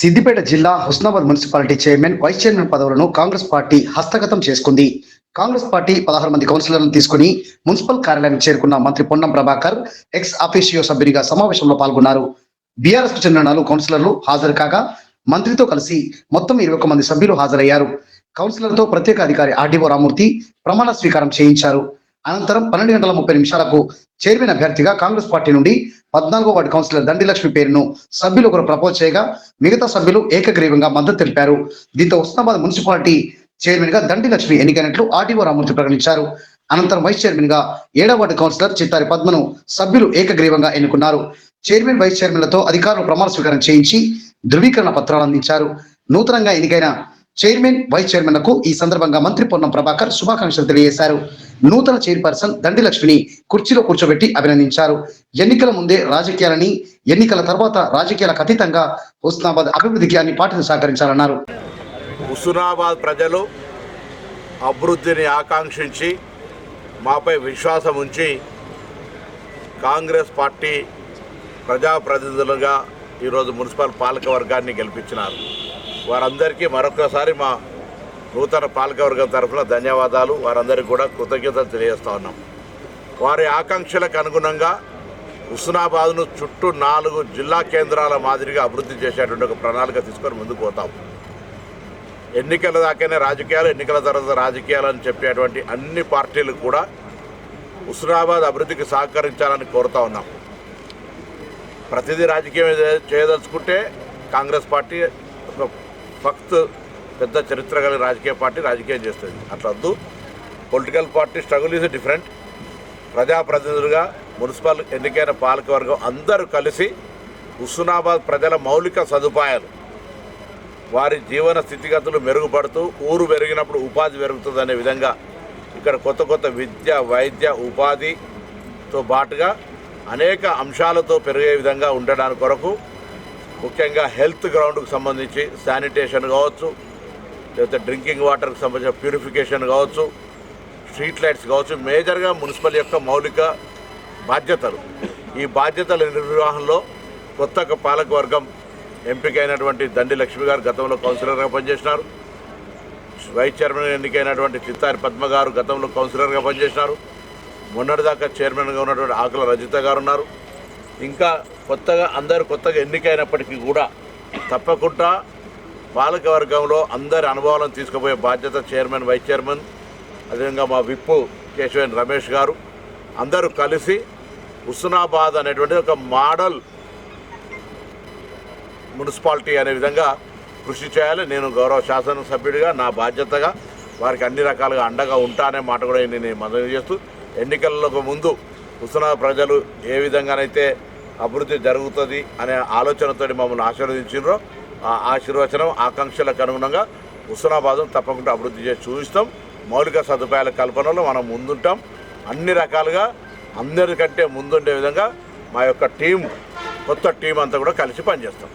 సిద్దిపేట జిల్లా Husnabad municipality chairman, vice chairman పదవులను Congress party హస్తగతం చేసుకుంది. కాంగ్రెస్ పార్టీ 16 మంది కౌన్సిలర్లను తీసుకుని మున్సిపల్ కార్యాలయానికి చేరుకున్న మంత్రి పొన్నం ప్రభాకర్ ఎక్స్ అఫీషియో సభ్యునిగా సమావేశంలో పాల్గొన్నారు. బీఆర్ఎస్ కు చెందిన 4 కౌన్సిలర్లు హాజరు కాగా మంత్రితో కలిసి మొత్తం 21 మంది సభ్యులు హాజరయ్యారు. కౌన్సిలర్తో ప్రత్యేక అధికారి ఆర్డీఓ రామూర్తి ప్రమాణ స్వీకారం చేయించారు. అనంతరం 12:30 చైర్మన్ అభ్యర్థిగా కాంగ్రెస్ పార్టీ నుండి 14వ వార్డు కౌన్సిలర్ దండి లక్ష్మి పేరును సభ్యులు ఒకరు ప్రపోజ్ చేయగా మిగతా సభ్యులు ఏకగ్రీవంగా మద్దతు తెలిపారు. దీంతో హుస్నాబాద్ మున్సిపాలిటీ చైర్మన్ గా దండి లక్ష్మి ఎన్నికైనట్లు ఆర్డీఓ రామూర్తి ప్రకటించారు. అనంతరం వైస్ చైర్మన్ గా 7వ వార్డు కౌన్సిలర్ చిత్తారి పద్మను సభ్యులు ఏకగ్రీవంగా ఎన్నుకున్నారు. చైర్మన్, వైస్ చైర్మన్లతో అధికారులు ప్రమాణ స్వీకారం చేయించి ధృవీకరణ పత్రాలు అందించారు. నూతనంగా ఎన్నికైన చైర్మన్, వైస్ చైర్మన్లకు ఈ సందర్భంగా మంత్రి పొన్నం ప్రభాకర్ శుభాకాంక్షలు తెలియజేశారు. నూతన చైర్పర్సన్ దండి లక్ష్మిని కుర్చీలో కూర్చోబెట్టి అభినందించారు. ఎన్నికల ముందే రాజకీయాలని, ఎన్నికల తర్వాత రాజకీయాలకు అతీతంగా హుస్నాబాద్ అభివృద్ధికి అన్ని పార్టీలు సహకరించాలన్నారు. హుస్నాబాద్ ప్రజలు అభివృద్ధిని ఆకాంక్షించి మాపై విశ్వాసం ఉంచి కాంగ్రెస్ పార్టీ ప్రజాప్రతినిధులుగా ఈరోజు మున్సిపల్ పాలక వర్గాన్ని గెలిపించినారు. వారందరికీ మరొకసారి మా నూతన పాలకవర్గం తరఫున ధన్యవాదాలు, వారందరికీ కూడా కృతజ్ఞతలు తెలియజేస్తూ ఉన్నాం. వారి ఆకాంక్షలకు అనుగుణంగా హుస్నాబాద్ను చుట్టూ 4 జిల్లా కేంద్రాల మాదిరిగా అభివృద్ధి చేసేటువంటి ఒక ప్రణాళిక తీసుకొని ముందుకు పోతాం. ఎన్నికల దాకానే రాజకీయాలు, ఎన్నికల తర్వాత రాజకీయాలు అని చెప్పేటువంటి అన్ని పార్టీలు కూడా హుస్నాబాద్ అభివృద్ధికి సహకరించాలని కోరుతూ ఉన్నాం. ప్రతిదీ రాజకీయం చేయదలుచుకుంటే కాంగ్రెస్ పార్టీ ఒక పెద్ద చరిత్ర కలిగిన రాజకీయ పార్టీ రాజకీయం చేస్తుంది. అట్లా వద్దు. Political party struggle is different. ప్రజాప్రతినిధులుగా మున్సిపల్ ఎన్నికైన పాలకవర్గం అందరూ కలిసి హుస్నాబాద్ ప్రజల మౌలిక సదుపాయాలు, వారి జీవన స్థితిగతులు మెరుగుపడుతూ ఊరు పెరిగినప్పుడు ఉపాధి పెరుగుతుందనే విధంగా ఇక్కడ కొత్త విద్య, వైద్య, ఉపాధితో పాటుగా అనేక అంశాలతో పెరిగే విధంగా ఉండడానికి కొరకు ముఖ్యంగా హెల్త్ గ్రౌండ్కు సంబంధించి శానిటేషన్ కావచ్చు, లేకపోతే డ్రింకింగ్ వాటర్కి సంబంధించిన ప్యూరిఫికేషన్ కావచ్చు, స్ట్రీట్ లైట్స్ కావచ్చు, మేజర్గా మున్సిపల్ యొక్క మౌలిక బాధ్యతలు. ఈ బాధ్యతల నిర్వహణలో కొత్త పాలకవర్గం ఎంపికైనటువంటి దండి లక్ష్మి గారు గతంలో కౌన్సిలర్గా పనిచేసినారు. వైస్ చైర్మన్ ఎన్నికైనటువంటి చిత్తారి పద్మ గారు గతంలో కౌన్సిలర్గా పనిచేసినారు. మొన్నటిదాకా చైర్మన్గా ఉన్నటువంటి ఆకుల రజిత గారు ఉన్నారు. ఇంకా అందరూ కొత్తగా ఎన్నికైనప్పటికీ కూడా తప్పకుండా పాలకవర్గంలో అందరి అనుభవాలను తీసుకుపోయే బాధ్యత చైర్మన్, వైస్ చైర్మన్, అదేవిధంగా మా విప్పు కేశవేన్ రమేష్ గారు అందరూ కలిసి హుస్నాబాద్ అనేటువంటి ఒక మోడల్ మున్సిపాలిటీ అనే విధంగా కృషి చేయాలి. నేను గౌరవ శాసనసభ్యుడిగా నా బాధ్యతగా వారికి అన్ని రకాలుగా అండగా ఉంటానే మాట కూడా నేను మనవి చేస్తూ, ఎన్నికలకు ముందు హుస్నాబాద్ ప్రజలు ఏ విధంగానైతే అభివృద్ధి జరుగుతుంది అనే ఆలోచనతో మమ్మల్ని ఆశీర్వదించారో ఆ ఆశీర్వచనం, ఆకాంక్షలకు అనుగుణంగా హుస్నాబాద్ను తప్పకుండా అభివృద్ధి చేసి చూపిస్తాం. మౌలిక సదుపాయాల కల్పనలో మనం ముందుంటాం. అన్ని రకాలుగా అందరికంటే ముందుండే విధంగా మా యొక్క కొత్త టీం అంతా కూడా కలిసి పనిచేస్తాం.